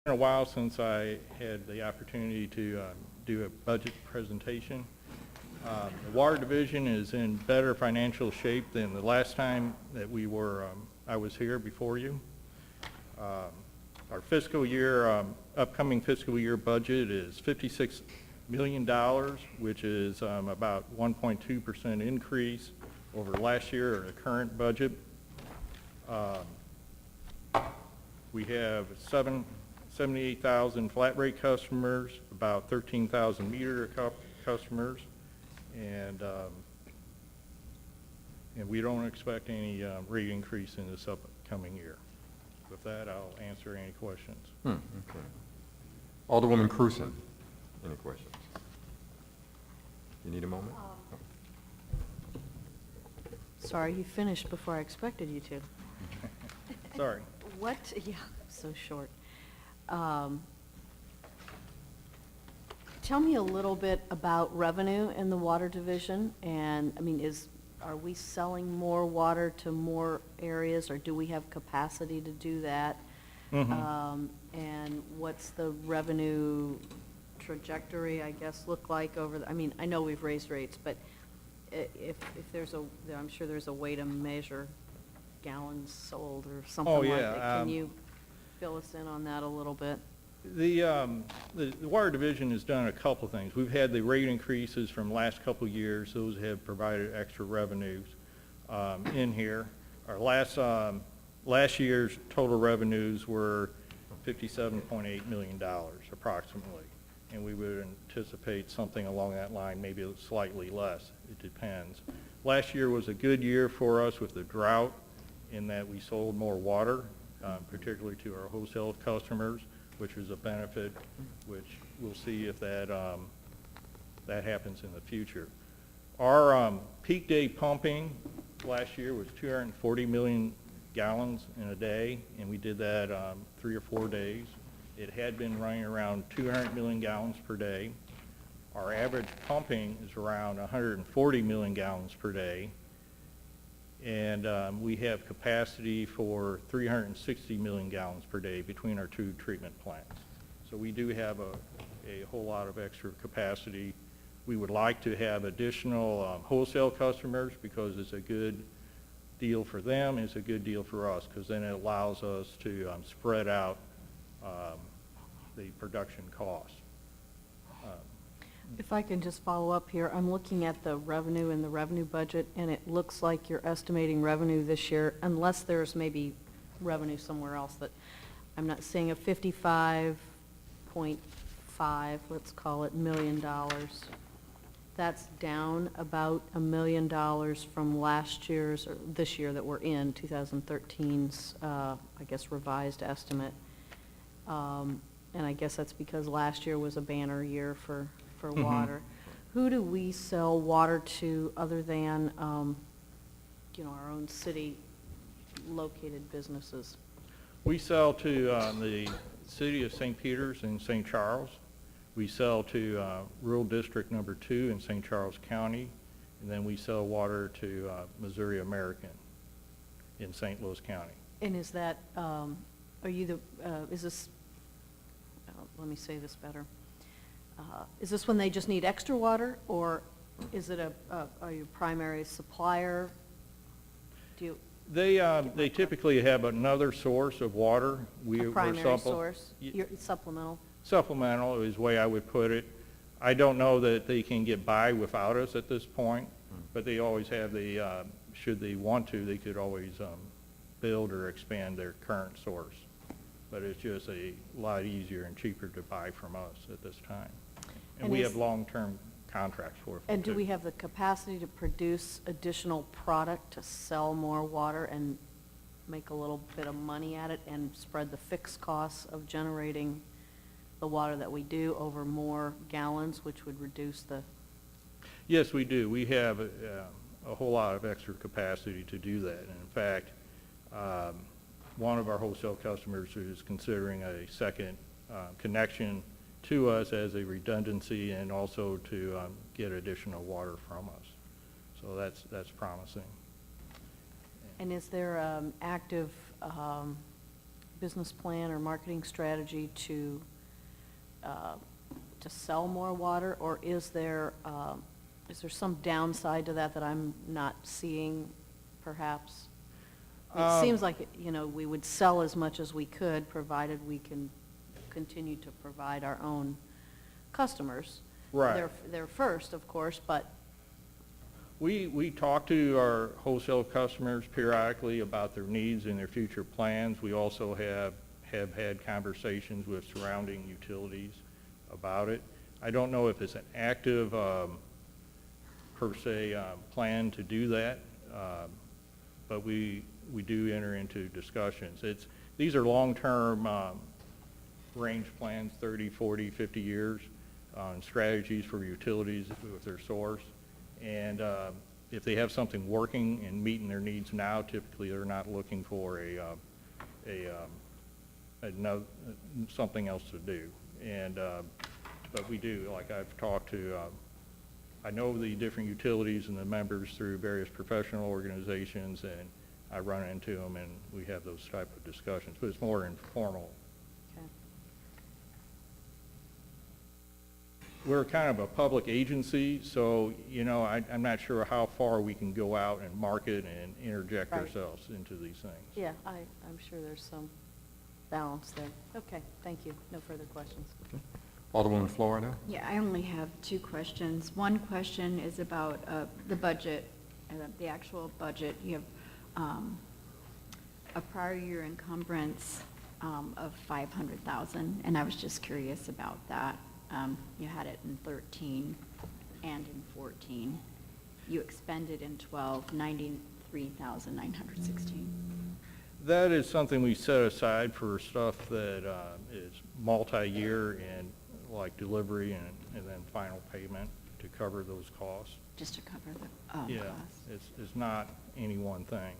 been a while since I had the opportunity to do a budget presentation. The water division is in better financial shape than the last time that I was here before you. Our fiscal year, upcoming fiscal year budget is $56 million, which is about 1.2% increase over last year, or the current budget. We have 78,000 flat rate customers, about 13,000 meter customers, and we don't expect any rate increase in this upcoming year. With that, I'll answer any questions. Okay. Alderwoman Cruzen, any questions? You need a moment? Sorry, you finished before I expected you to. Sorry. What, yeah, so short. Tell me a little bit about revenue in the water division, and I mean, are we selling more water to more areas, or do we have capacity to do that? Mm-hmm. And what's the revenue trajectory, I guess, look like over I mean, I know we've raised rates, but if there's I'm sure there's a way to measure gallons sold or something like that. Can you fill us in on that a little bit? The water division has done a couple things. We've had the rate increases from last couple years. Those have provided extra revenues in here. Our last year's total revenues were $57.8 million approximately, and we would anticipate something along that line, maybe slightly less. It depends. Last year was a good year for us with the drought, in that we sold more water, particularly to our wholesale customers, which was a benefit, which we'll see if that happens in the future. Our peak day pumping last year was 240 million gallons in a day, and we did that 3 or 4 days. It had been running around 200 million gallons per day. Our average pumping is around 140 million gallons per day, and we have capacity for 360 million gallons per day between our 2 treatment plants. So we do have a whole lot of extra capacity. We would like to have additional wholesale customers, because it's a good deal for them, it's a good deal for us, because then it allows us to spread out the production costs. If I can just follow up here, I'm looking at the revenue and the revenue budget, and it looks like you're estimating revenue this year, unless there's maybe revenue somewhere else that I'm not seeing, a 55.5, let's call it, $1 million. That's down about $1 million from last year's, or this year that we're in, 2013's, I guess, revised estimate. And I guess that's because last year was a banner year for water. Who do we sell water to other than, our own city located businesses? We sell to the city of St. Peter's and St. Charles. We sell to Rural District Number 2 in St. Charles County, and then we sell water to Missouri American in St. Louis County. And is that, is this, let me say this better. Is this when they just need extra water, or is it are you a primary supplier? They typically have another source of water. A primary source? It's supplemental? Supplemental is the way I would put it. I don't know that they can get by without us at this point, but they always have should they want to, they could always build or expand their current source. But it's just a lot easier and cheaper to buy from us at this time. And we have long-term contracts for it. And do we have the capacity to produce additional product to sell more water and make a little bit of money at it and spread the fixed costs of generating the water that we do over more gallons, which would reduce the... Yes, we do. We have a whole lot of extra capacity to do that. And in fact, one of our wholesale customers is considering a second connection to us as a redundancy, and also to get additional water from us. So that's promising. And is there active business plan or marketing strategy to sell more water, or is there some downside to that that I'm not seeing, perhaps? It seems like, we would sell as much as we could, provided we can continue to provide our own customers. Right. They're first, of course, but, We talk to our wholesale customers periodically about their needs and their future plans. We also have had conversations with surrounding utilities about it. I don't know if it's an active, per se, plan to do that, but we do enter into discussions. These are long-term range plans, 30, 40, 50 years, on strategies for utilities with their source. And if they have something working and meeting their needs now, typically they're not looking for something else to do. And but we do, like I've talked to, I know the different utilities and the members through various professional organizations, and I run into them and we have those type of discussions, but it's more informal. okay. We're kind of a public agency, so, I'm not sure how far we can go out and market and interject Right. ourselves into these things. Yeah, I'm sure there's some balance there. Okay, thank you. No further questions. Alderwoman Florida? Yeah, I only have two questions. One question is about the budget, the actual budget. You have a prior year encumbrance of $500,000, and I was just curious about that. You had it in 13 and in 14. You expended in 12, $93,916. That is something we set aside for stuff that is multi-year and like delivery and then final payment to cover those costs. Just to cover the Yeah, costs. it's not any one thing.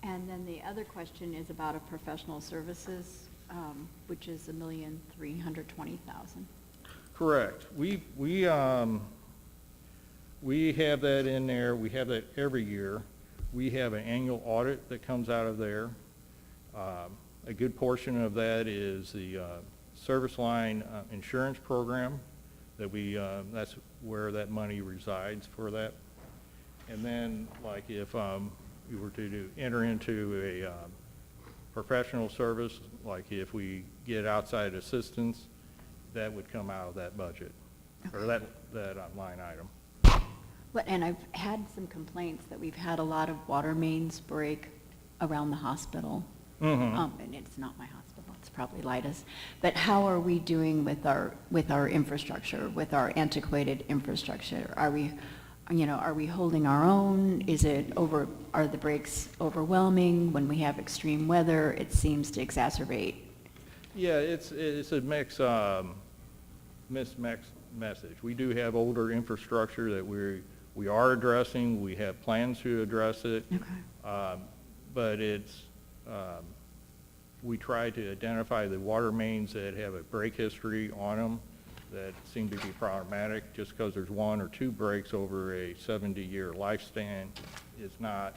And then the other question is about a professional services, which is $1,320,000. Correct. We have that in there. We have that every year. We have an annual audit that comes out of there. A good portion of that is the service line insurance program that that's where that money resides for that. And then, like, if you were to enter into a professional service, like if we get outside assistance, that would come out of that budget, or that line item. Well, and I've had some complaints that we've had a lot of water mains break around the hospital. Mm-hmm. And it's not my hospital, it's probably Lida's. But how are we doing with our infrastructure, with our antiquated infrastructure? Are we holding our own? Are the breaks overwhelming? When we have extreme weather, it seems to exacerbate. Yeah, it's a mixed message. We do have older infrastructure that we are addressing. We have plans to address it. Okay. But we try to identify the water mains that have a break history on them that seem to be problematic. Just because there's one or two breaks over a 70-year lifespan is not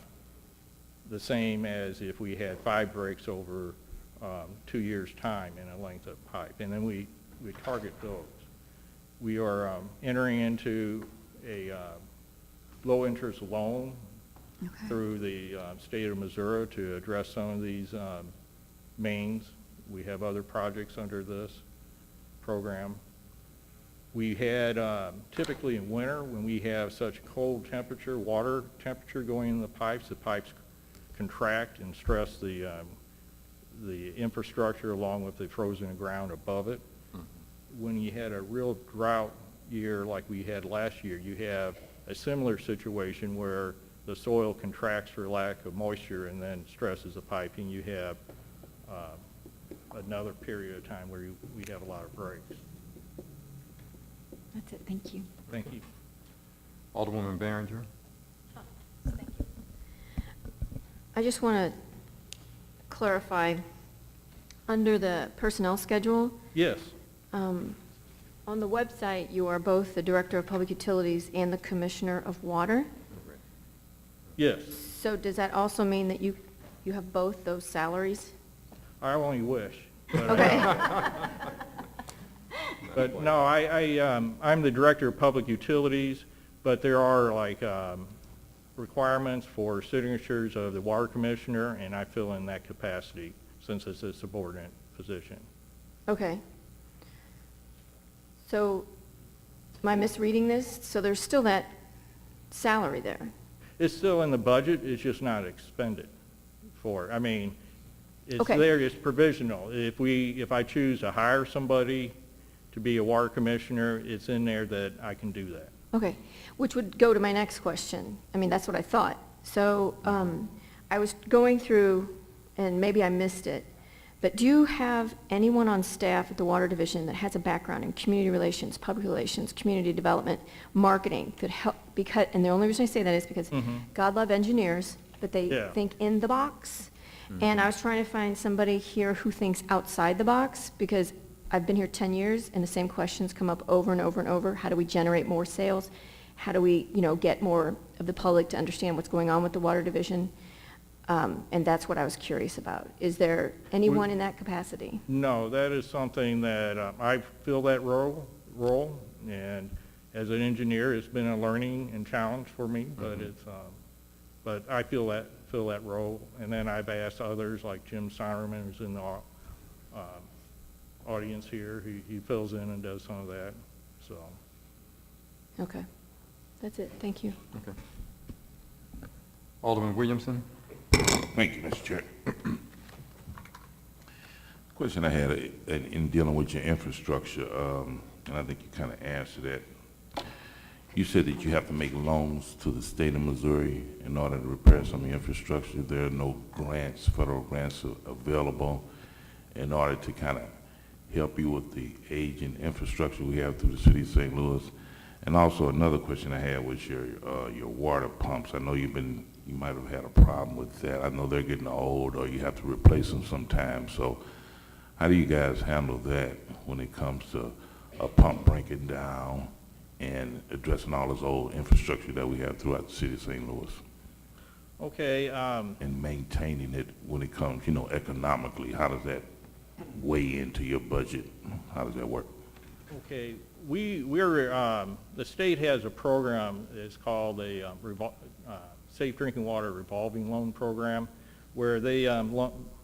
the same as if we had 5 breaks over 2 years' time in a length of pipe. And then we target those. We are entering into a low-interest loan Okay. through the state of Missouri to address some of these mains. We have other projects under this program. We had typically in winter, when we have such cold temperature, water temperature going in the pipes contract and stress the infrastructure along with the frozen ground above it. When you had a real drought year like we had last year, you have a similar situation where the soil contracts for lack of moisture and then stresses the piping. You have another period of time where we have a lot of breaks. That's it, thank you. Thank you. Alderwoman Behringer? Thank you. I just want to clarify, under the personnel schedule, Yes. on the website, you are both the Director of Public Utilities and the Commissioner of Water. Yes. So does that also mean that you have both those salaries? I only wish. But, Okay. But no, I'm the Director of Public Utilities, but there are like requirements for signatures of the Water Commissioner, and I fill in that capacity since it's a subordinate position. Okay. So, am I misreading this? So there's still that salary there? It's still in the budget, it's just not expended for, I mean, it's Okay. there, it's provisional. If I choose to hire somebody to be a Water Commissioner, it's in there that I can do that. Okay, which would go to my next question. I mean, that's what I thought. So I was going through, and maybe I missed it, but do you have anyone on staff at the Water Division that has a background in community relations, public relations, community development, marketing, that help, because, and the only reason I say that is because God love engineers, but they Yeah. think in the box. And I was trying to find somebody here who thinks outside the box, because I've been here 10 years, and the same questions come up over and over and over. How do we generate more sales? How do we, get more of the public to understand what's going on with the Water Division? And that's what I was curious about. Is there anyone in that capacity? No, that is something that I fill that role, and as an engineer, it's been a learning and challenge for me, but but I fill that role, and then I've asked others like Jim Simerman, who's in the audience here, he fills in and does some of that, so. Okay, that's it, thank you. Okay. Alderman Williamson? Thank you, Mr. Chair. Question I had in dealing with your infrastructure, and I think you kind of answered that. You said that you have to make loans to the state of Missouri in order to repair some of your infrastructure. There are no grants, federal grants available in order to kind of help you with the aging infrastructure we have through the city of St. Louis. And also another question I had was your water pumps. I know you might have had a problem with that. I know they're getting old, or you have to replace them sometimes. So how do you guys handle that when it comes to a pump breaking down and addressing all this old infrastructure that we have throughout the city of St. Louis, Okay, and maintaining it when it comes, economically? How does that weigh into your budget? How does that work? okay, the state has a program that's called a Safe Drinking Water Revolving Loan Program, where they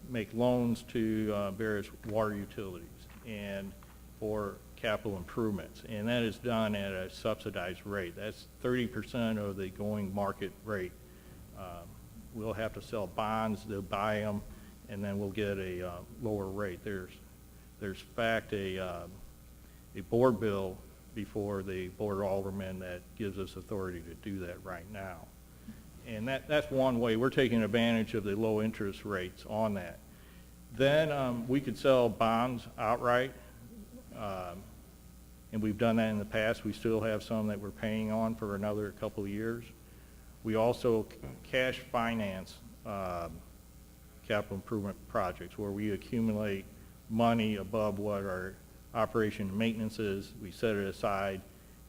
make loans to various water utilities and for capital improvements, and that is done at a subsidized rate. That's 30% of the going market rate. We'll have to sell bonds, they'll buy them, and then we'll get a lower rate. There's in fact a board bill before the Board of Aldermen that gives us authority to do that right now. And that's one way. We're taking advantage of the low interest rates on that. Then we could sell bonds outright, and we've done that in the past. We still have some that we're paying on for another couple of years. We also cash finance capital improvement projects where we accumulate money above what our operation and maintenance is. We set it aside,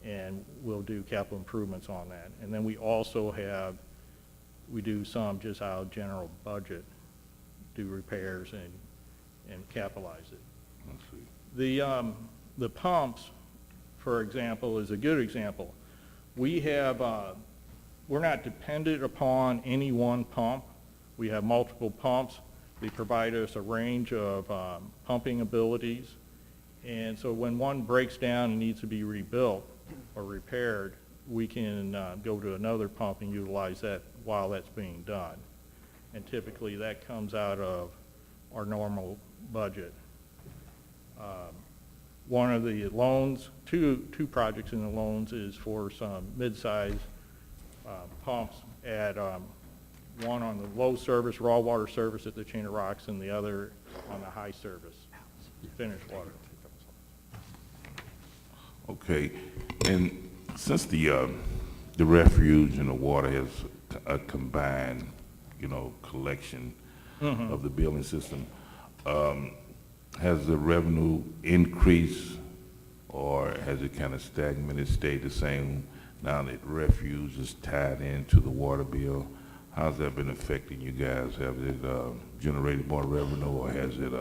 and we'll do capital improvements on that. And then we also we do some just out of general budget, do repairs and capitalize it. Let's see. The pumps, for example, is a good example. We're not dependent upon any one pump. We have multiple pumps. They provide us a range of pumping abilities. And so when one breaks down and needs to be rebuilt or repaired, we can go to another pump and utilize that while that's being done. And typically that comes out of our normal budget. One of the loans, two projects in the loans, is for some mid-size pumps at one on the low service, raw water service at the Chain of Rocks, and the other on the high service, finished water. Okay, and since the refuge and the water has a combined, collection of the billing system, has the revenue increased, or has it kind of stagnated, stayed the same now that refuge is tied into the water bill? How's that been affecting you guys? Have it generated more revenue, or has it,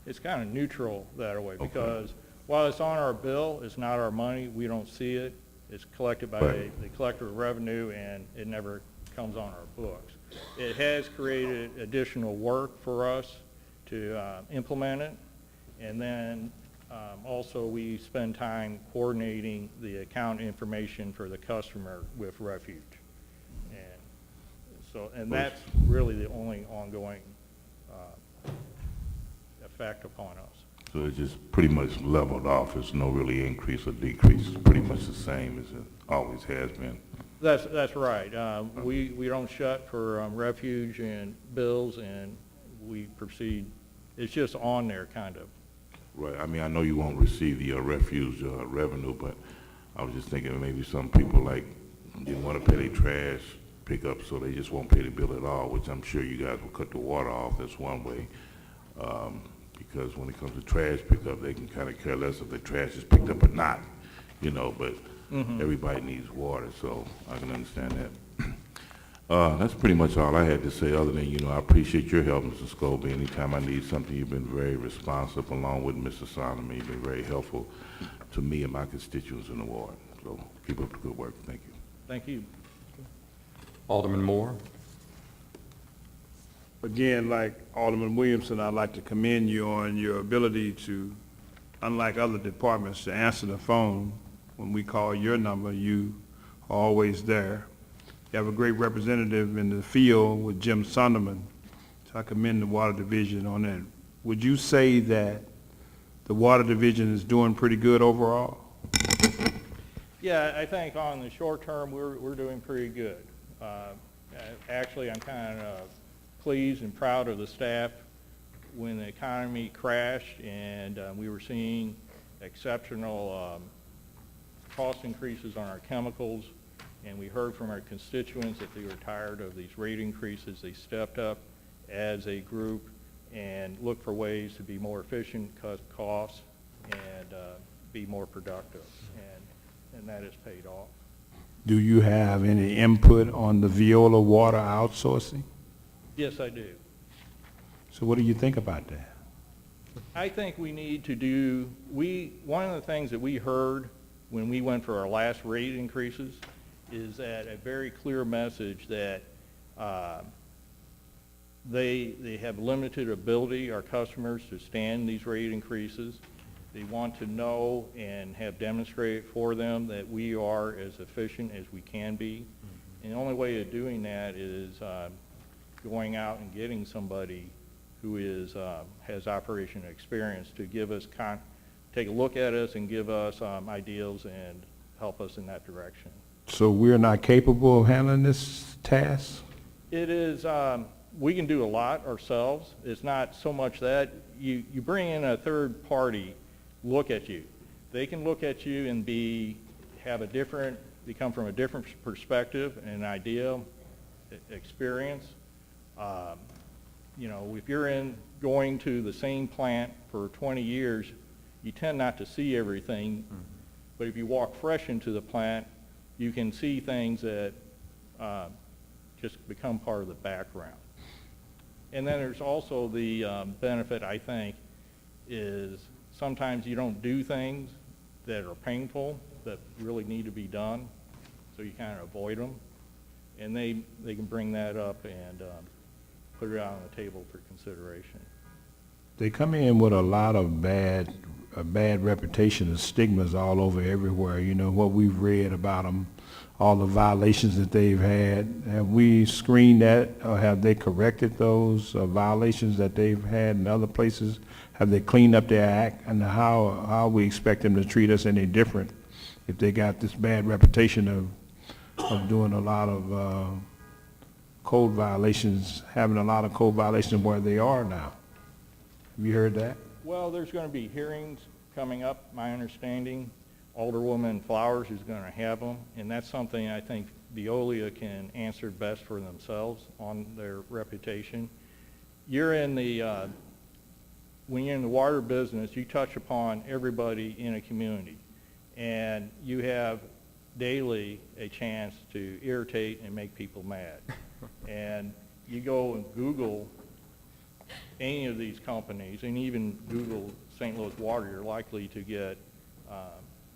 It's kind of neutral that way, Okay. because while it's on our bill, it's not our money, we don't see it. It's collected by Right. the collector of revenue, and it never comes on our books. It has created additional work for us to implement it, and then also we spend time coordinating the account information for the customer with Refuge. And that's really the only ongoing effect upon us. so it just pretty much leveled off? There's no really increase or decrease, it's pretty much the same as it always has been? That's right. We don't shut for Refuge and bills, and we proceed, it's just on there, kind of. Right, I mean, I know you won't receive the refuge revenue, but I was just thinking maybe some people like didn't want to pay their trash pickup, so they just won't pay the bill at all, which I'm sure you guys will cut the water off. That's one way. Because when it comes to trash pickup, they can kind of care less if the trash is picked up or not, you know, but everybody needs water, so I can understand that. That's pretty much all I had to say, other than, you know, I appreciate your help, Mr. Skouby. Anytime I need something, you've been very responsive, along with Mr. Solomon. You've been very helpful to me and my constituents in the ward. So keep up the good work. Thank you. Thank you. Alderman Moore? Again, like Alderman Williamson, I'd like to commend you on your ability to, unlike other departments, to answer the phone. When we call your number, you are always there. You have a great representative in the field with Jim Sunderman, so I commend the Water Division on that. Would you say that the Water Division is doing pretty good overall? Yeah, I think on the short term, we're doing pretty good. Actually, I'm kind of pleased and proud of the staff. When the economy crashed and we were seeing exceptional cost increases on our chemicals, and we heard from our constituents that they were tired of these rate increases, they stepped up as a group and looked for ways to be more efficient, cut costs, and be more productive, and that has paid off. Do you have any input on the Viola water outsourcing? Yes, I do. So what do you think about that? I think we need to do, one of the things that we heard when we went for our last rate increases is that a very clear message that they have limited ability, our customers, to stand these rate increases. They want to know and have demonstrated for them that we are as efficient as we can be. And the only way of doing that is going out and getting somebody who has operation experience to give us, take a look at us and give us ideals and help us in that direction. So we're not capable of handling this task? It is, we can do a lot ourselves. It's not so much that. You bring in a third party look at you. They can look at you and they come from a different perspective and idea, experience. You know, if you're going to the same plant for 20 years, you tend not to see everything. But if you walk fresh into the plant, you can see things that just become part of the background. And then there's also the benefit, I think, is sometimes you don't do things that are painful, that really need to be done, so you kind of avoid them. And they can bring that up and put it out on the table for consideration. They come in with a lot of a bad reputation and stigmas all over everywhere. You know, what we've read about them, all the violations that they've had. Have we screened that, or have they corrected those violations that they've had in other places? Have they cleaned up their act? And how we expect them to treat us any different if they got this bad reputation of doing a lot of code violations, having a lot of code violations where they are now? Have you heard that? Well, there's going to be hearings coming up, my understanding. Alderwoman Flowers is going to have them, and that's something I think Veolia can answer best for themselves on their reputation. When you're in the water business, you touch upon everybody in a community, and you have daily a chance to irritate and make people mad. And you go and Google any of these companies, and even Google St. Louis Water, you're likely to get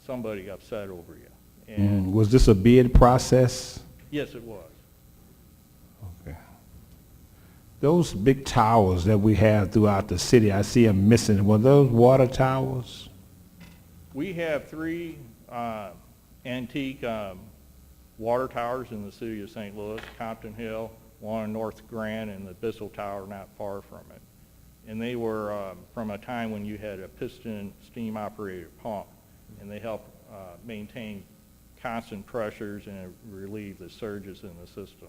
somebody upset over you. And Was this a bid process? yes, it was. Okay. Those big towers that we have throughout the city, I see them missing. Were those water towers? We have 3 antique water towers in the city of St. Louis, Compton Hill, one in North Grand, and the Bissell Tower not far from it. And they were from a time when you had a piston steam-operated pump, and they help maintain constant pressures and relieve the surges in the system.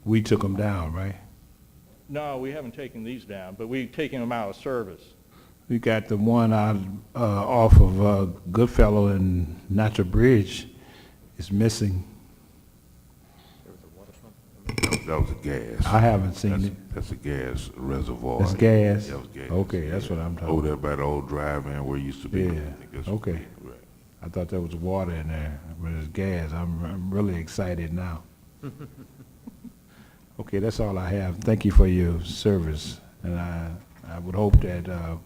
We took them down, right? No, we haven't taken these down, but we've taken them out of service. We got the one out off of Goodfellow and Natural Bridge is missing. That was a gas. I haven't seen it. That's a gas reservoir. That's gas? That was gas. Okay, that's what I'm talking Over there about. by the old drive-in where it used to be. Yeah, I think that's- okay. Right. I thought there was water in there, but it's gas. I'm really excited now. Okay, that's all I have. Thank you for your service, and I would hope that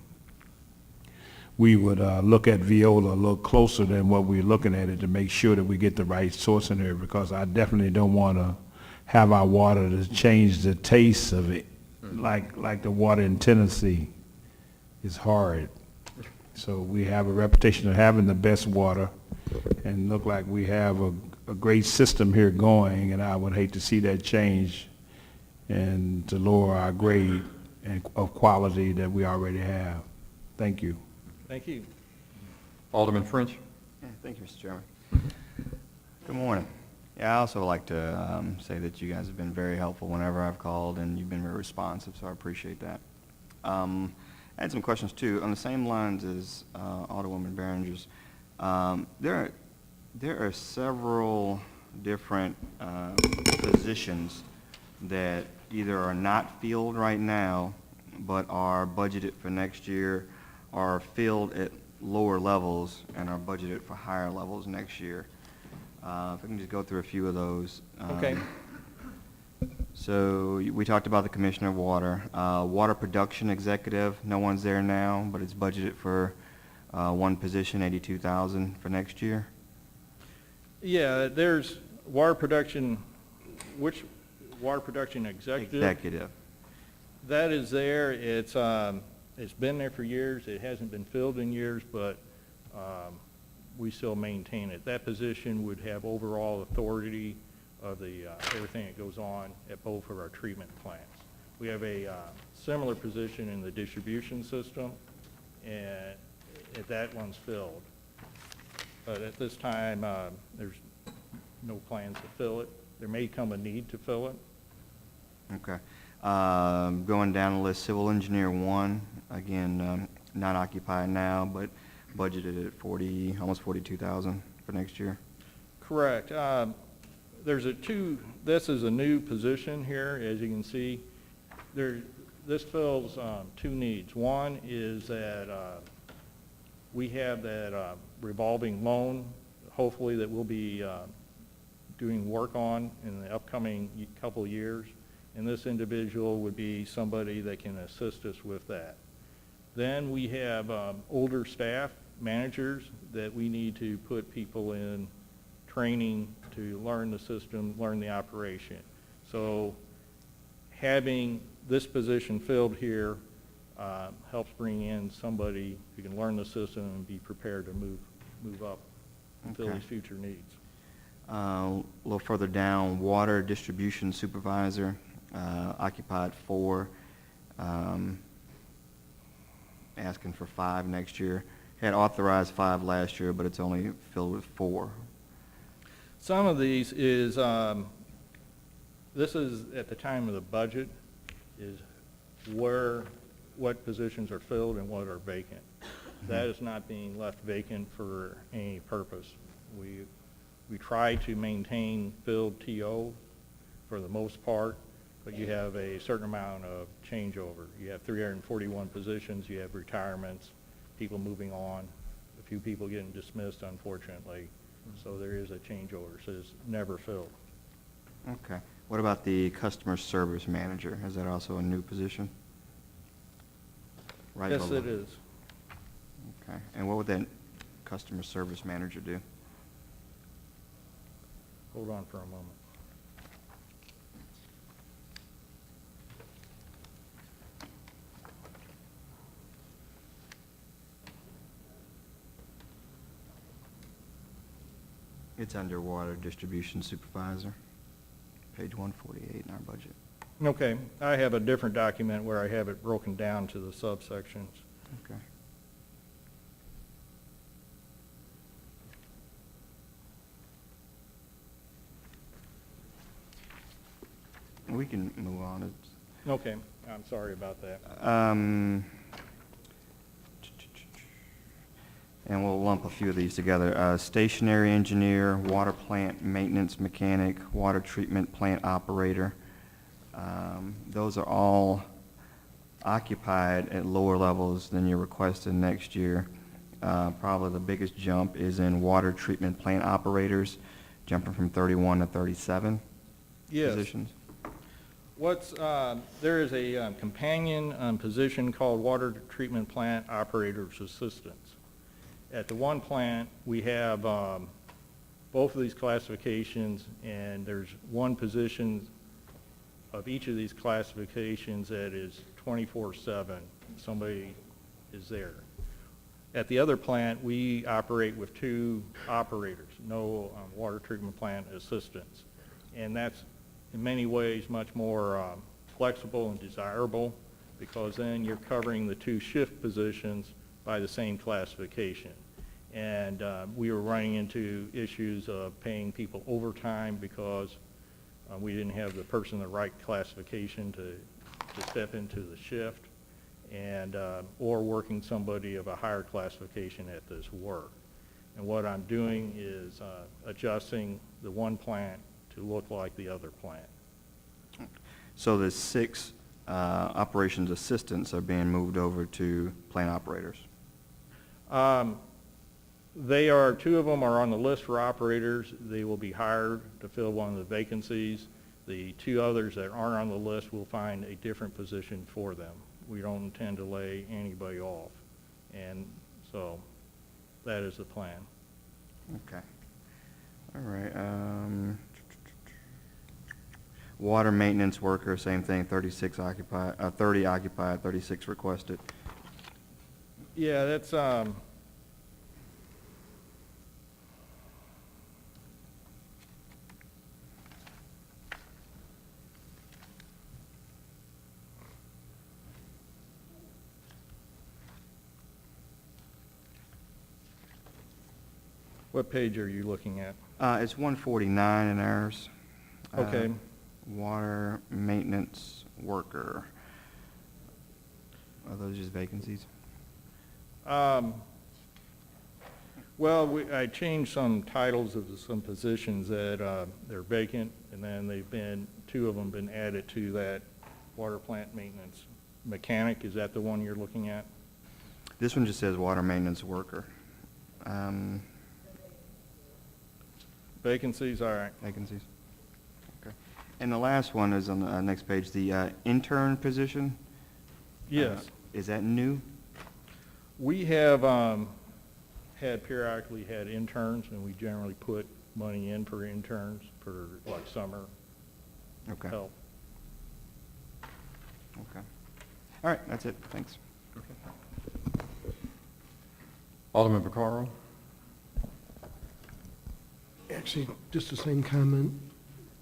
we would look at Viola a little closer than what we're looking at it to make sure that we get the right source in there, because I definitely don't want to have our water to change the taste of it, like the water in Tennessee is hard. So we have a reputation of having the best water, and look like we have a great system here going, and I would hate to see that change and to lower our grade and of quality that we already have. Thank you. Thank you. Alderman French? Yeah, thank you, Mr. Chairman. Good morning. Yeah, I also would like to say that you guys have been very helpful whenever I've called, and you've been very responsive, so I appreciate that. I had some questions, too. On the same lines as Alderwoman Behringer's, there are several different positions that either are not filled right now, but are budgeted for next year, are filled at lower levels, and are budgeted for higher levels next year. If I can just go through a few of those. Okay. So we talked about the Commissioner of Water. Water Production Executive, no one's there now, but it's budgeted for one position, $82,000 for next year. Yeah, there's water production, which water production executive? Executive. That is there. It's been there for years. It hasn't been filled in years, but we still maintain it. That position would have overall authority of the everything that goes on at both of our treatment plants. We have a similar position in the distribution system, and that one's filled. But at this time, there's no plans to fill it. There may come a need to fill it. Okay. Going down the list, Civil Engineer 1, again, not occupied now, but budgeted at almost $42,000 for next year. Correct. This is a new position here, as you can see. This fills 2 needs. One is that we have that revolving loan, hopefully, that we'll be doing work on in the upcoming couple of years. And this individual would be somebody that can assist us with that. Then we have older staff, managers, that we need to put people in training to learn the system, learn the operation. So having this position filled here helps bring in somebody who can learn the system and be prepared to move up and fill Okay. these future needs. A little further down, Water Distribution Supervisor, occupied 4, asking for 5 next year. Had authorized 5 last year, but it's only filled with 4. Some of these is, this is at the time of the budget, is what positions are filled and what are vacant. That is not being left vacant for any purpose. We try to maintain filled TO for the most part, but you have a certain amount of changeover. You have 341 positions, you have retirements, people moving on, a few people getting dismissed, unfortunately. So there is a changeover, so it's never filled. Okay. What about the customer service manager? Is that also a new position? Right Yes, below. it is. Okay, and what would that customer service manager do? Hold on for a moment. It's under water distribution supervisor, page 148 in our budget. Okay, I have a different document where I have it broken down to the subsections. Okay. We can move on. Okay, I'm sorry about that. And we'll lump a few of these together. Stationary engineer, water plant maintenance mechanic, water treatment plant operator. Those are all occupied at lower levels than you're requesting next year. Probably the biggest jump is in water treatment plant operators, jumping from 31 to 37 Yes. positions. There is a companion position called water treatment plant operator's assistants. At the one plant, we have both of these classifications, and there's one position of each of these classifications that is 24/7. Somebody is there. At the other plant, we operate with 2 operators, no water treatment plant assistants. And that's in many ways much more flexible and desirable, because then you're covering the 2 shift positions by the same classification. And we were running into issues of paying people overtime because we didn't have the person in the right classification to step into the shift, and or working somebody of a higher classification at this work. And what I'm doing is adjusting the one plant to look like the other plant. So the 6 operations assistants are being moved over to plant operators. They are, 2 of them are on the list for operators. They will be hired to fill one of the vacancies. The 2 others that aren't on the list will find a different position for them. We don't intend to lay anybody off. And so that is the plan. Okay. All right. Water maintenance worker, same thing, 36 occupied, 30 occupied, 36 requested. Yeah, that's, what page are you looking at? It's 149 in ours. Okay. Water maintenance worker. Are those just vacancies? Well, I changed some titles of some positions that they're vacant, and then 2 of them been added to that water plant maintenance mechanic. Is that the one you're looking at? This one just says water maintenance worker. Vacancies, all right. Vacancies. Okay. And the last one is on the next page, the intern position. Yes. Is that new? We have periodically had interns, and we generally put money in for interns for like summer Okay. help. Okay. All right, that's it. Thanks. Alderman Vaccaro? Actually, just the same comment,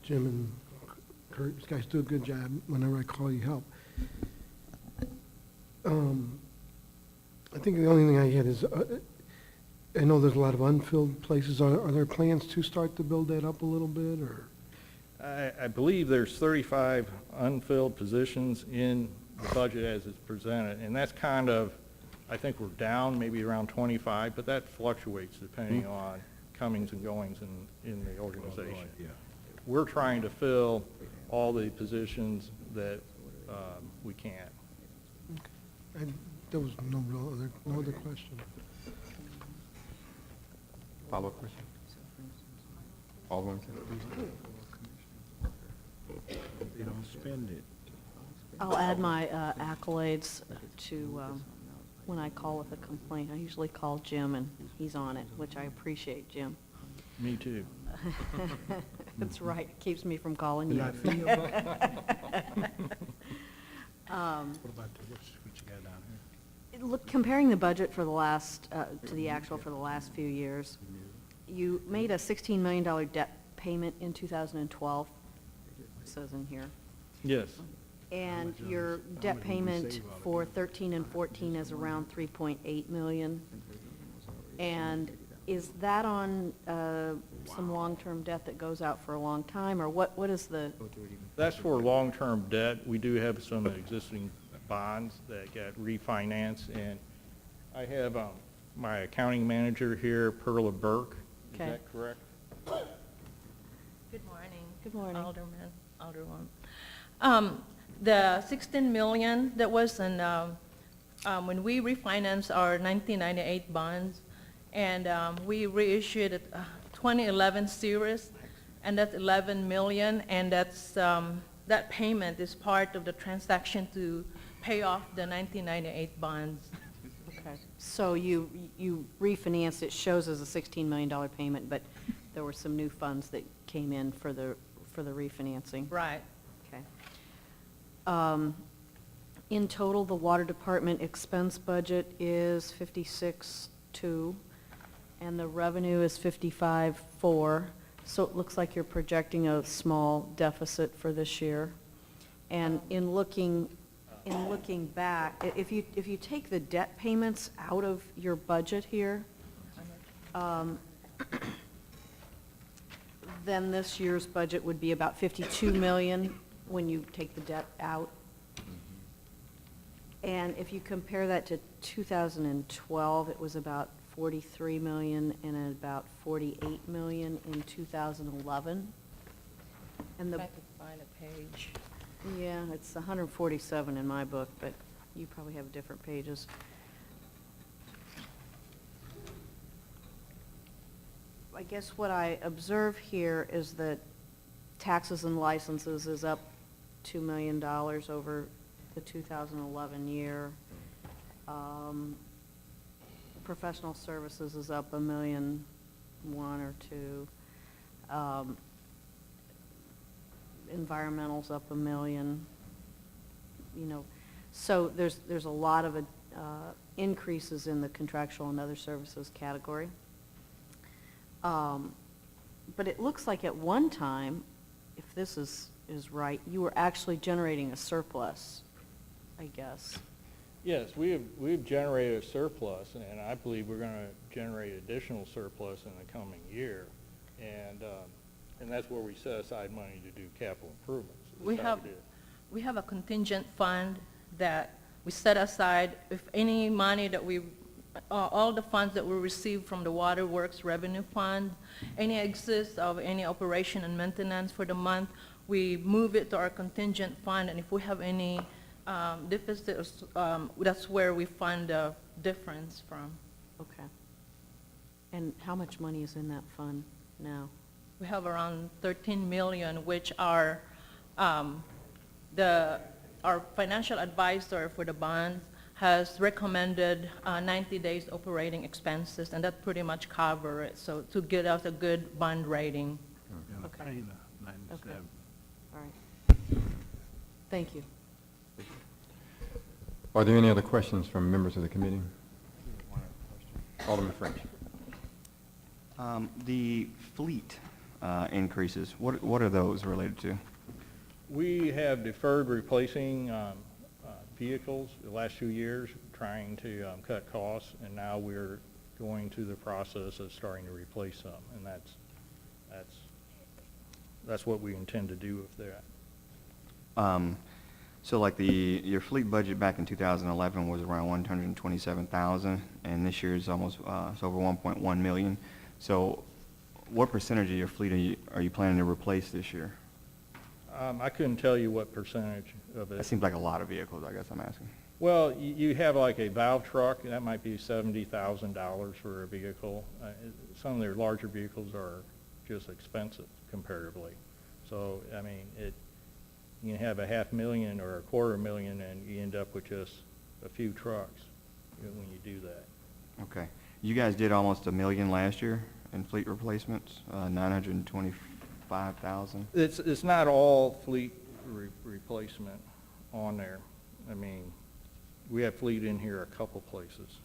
Jim and Kurt, you guys do a good job whenever I call you help. I think the only thing I had is, I know there's a lot of unfilled places. Are there plans to start to build that up a little bit, or? I believe there's 35 unfilled positions in the budget as it's presented, and that's kind of, I think we're down maybe around 25, but that fluctuates depending on comings and goings in the organization. We're trying to fill all the positions that we can. There was no other question. Follow-up question? Alderman? They don't spend it. I'll add my accolades to, when I call with a complaint. I usually call Jim, and he's on it, which I appreciate, Jim. Me too. That's right, it keeps me from calling And you. I feel, what about what you got down here? Look, comparing the budget for the last, to the actual for the last few years, you made a $16 million debt payment in 2012, it says in here. Yes. And your debt payment for 13 and 14 is around 3.8 million. And is that on some long-term debt that goes out for a long time, or what is the? That's for long-term debt. We do have some existing bonds that got refinanced, and I have my accounting manager here, Perla Burke. Is Okay. that correct? Good morning. Good morning. Alderman, Alderwoman. The 16 million that was in, when we refinanced our 1998 bonds, and we reissued it, 2011 series, and that's 11 million, and that's, that payment is part of the transaction to pay off the 1998 bonds. Okay. So you refinanced, it shows as a $16 million payment, but there were some new funds that came in for the refinancing. Right. Okay. In total, the water department expense budget is 56.2, and the revenue is 55.4. So it looks like you're projecting a small deficit for this year. And in looking back, if you take the debt payments out of your budget here, then this year's budget would be about 52 million when you take the debt out. And if you compare that to 2012, it was about 43 million and about 48 million in 2011. And If I could find a page. yeah, it's 147 in my book, but you probably have different pages. I guess what I observe here is that taxes and licenses is up $2 million over the 2011 year. Professional services is up $1.1 million or $2 million. Environmental's up $1 million. You know, so there's a lot of increases in the contractual and other services category. But it looks like at one time, if this is right, you were actually generating a surplus, I guess. Yes, we've generated a surplus, and I believe we're going to generate additional surplus in the coming year. And that's where we set aside money to do capital improvements. That's how did it. We have a contingent fund that we set aside. If any money that all the funds that we receive from the Waterworks Revenue Fund, any excess of any operation and maintenance for the month, we move it to our contingent fund, and if we have any deficits, that's where we fund the difference from. Okay. And how much money is in that fund now? We have around 13 million, which are our financial advisor for the bonds has recommended 90 days operating expenses, and that pretty much cover it, so to get us a good bond rating. Okay. Okay. All right. Thank you. Are there any other questions from members of the committee? Alderman French. The fleet increases, what are those related to? We have deferred replacing vehicles the last few years, trying to cut costs, and now we're going through the process of starting to replace some, and that's what we intend to do with that. So like your fleet budget back in 2011 was around 127,000, and this year is almost it's over 1.1 million. So what percentage of your fleet are you planning to replace this year? I couldn't tell you what percentage of it. That seems like a lot of vehicles, I guess I'm asking. Well, you have like a valve truck, that might be $70,000 for a vehicle. Some of their larger vehicles are just expensive comparatively. So, I mean, you can have a $500,000 or $250,000, and you end up with just a few trucks when you do that. Okay. You guys did almost $1 million last year in fleet replacements, 925,000. It's not all fleet replacement on there. I mean, we have fleet in here a couple places.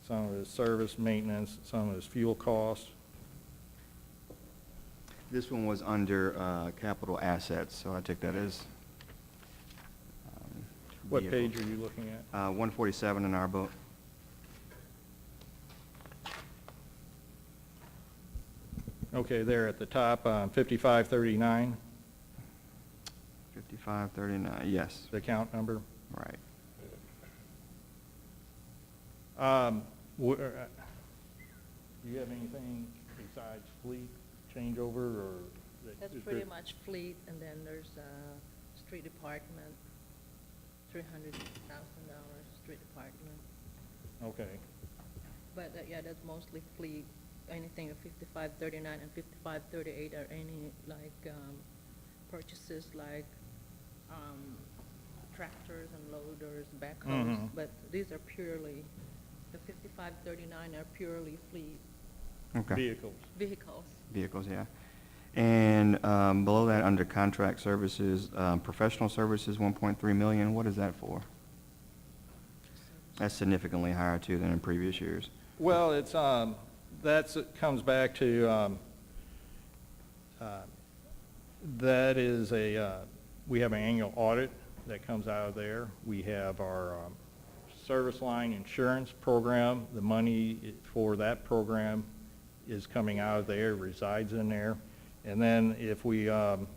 Some of it's service, maintenance, some of it's fuel costs. This one was under capital assets, so I take that as What vehicles. page are you looking at? 147 in our book. Okay, there at the top, 5539, 5539, yes, the account number. right. Do you have anything besides fleet changeover, or? That's pretty much fleet, and then there's street department, $300,000, street department. Okay, But yeah, that's mostly fleet. Anything of 5539 and 5538 are any like purchases like tractors and loaders, backhoes. Mhm. But these are purely, the 5539 are purely fleet Okay. vehicles. vehicles. Vehicles, yeah. And below that, under contract services, professional services, 1.3 million, what is that for? That's significantly higher too than in previous years. Well, it's, it comes back to, that is we have an annual audit that comes out of there. We have our service line insurance program. The money for that program is coming out of there, resides in there. And then if we go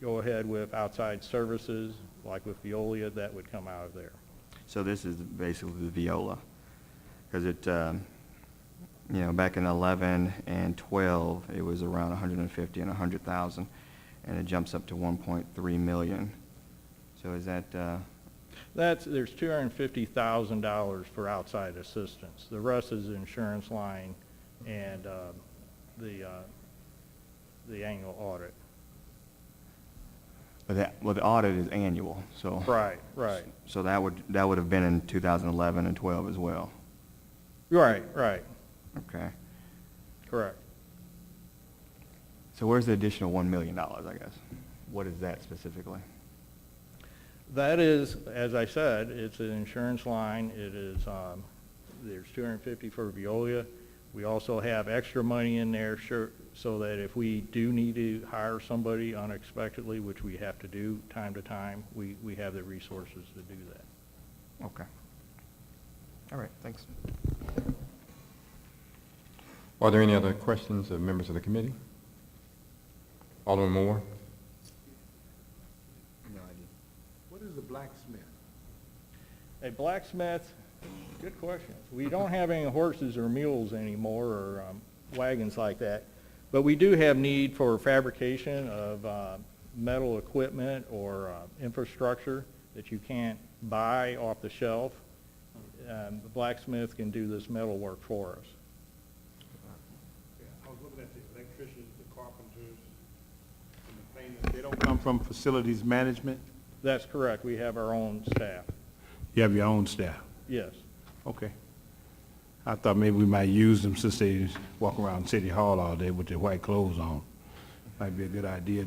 ahead with outside services, like with Veolia, that would come out of there. So this is basically the Viola, because it, back in 11 and 12, it was around 150 and 100,000, and it jumps up to 1.3 million. So is that, There's $250,000 for outside assistance. The rest is the insurance line and the annual audit. well, the audit is annual, so. Right, right. So that would have been in 2011 and 12 as well. Right, right, Okay. correct. So where's the additional $1 million, I guess? What is that specifically? That is, as I said, it's an insurance line. It is, there's $250 for Veolia. We also have extra money in there, sure, so that if we do need to hire somebody unexpectedly, which we have to do time to time, we have the resources to do that. Okay. All right, thanks. Are there any other questions of members of the committee? Alderman Moore? No idea. What is a blacksmith? A blacksmith, good question. We don't have any horses or mules anymore, or wagons like that, but we do have need for fabrication of metal equipment or infrastructure that you can't buy off the shelf. The blacksmith can do this metal work for us. I was looking at the electricians, the carpenters, and the painters. They don't come from facilities management? That's correct. We have our own staff. You have your own staff? Yes. Okay. I thought maybe we might use them since they walk around City Hall all day with their white clothes on. Might be a good idea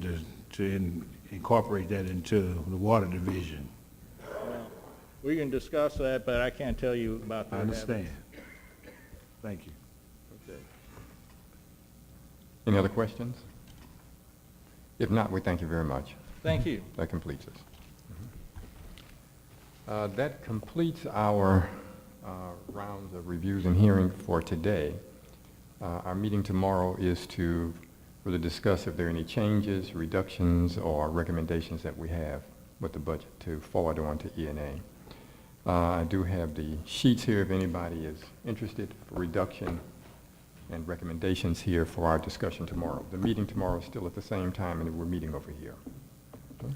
to incorporate that into the water division. Well, we can discuss that, but I can't tell you about I their habits. understand. Thank you. Okay. Any other questions? If not, we thank you very much. Thank you. That completes us. That completes our rounds of reviews and hearings for today. Our meeting tomorrow is to really discuss if there are any changes, reductions, or recommendations that we have with the budget to forward on to E&A. I do have the sheets here if anybody is interested for reduction and recommendations here for our discussion tomorrow. The meeting tomorrow is still at the same time, and we're meeting over here. Okay?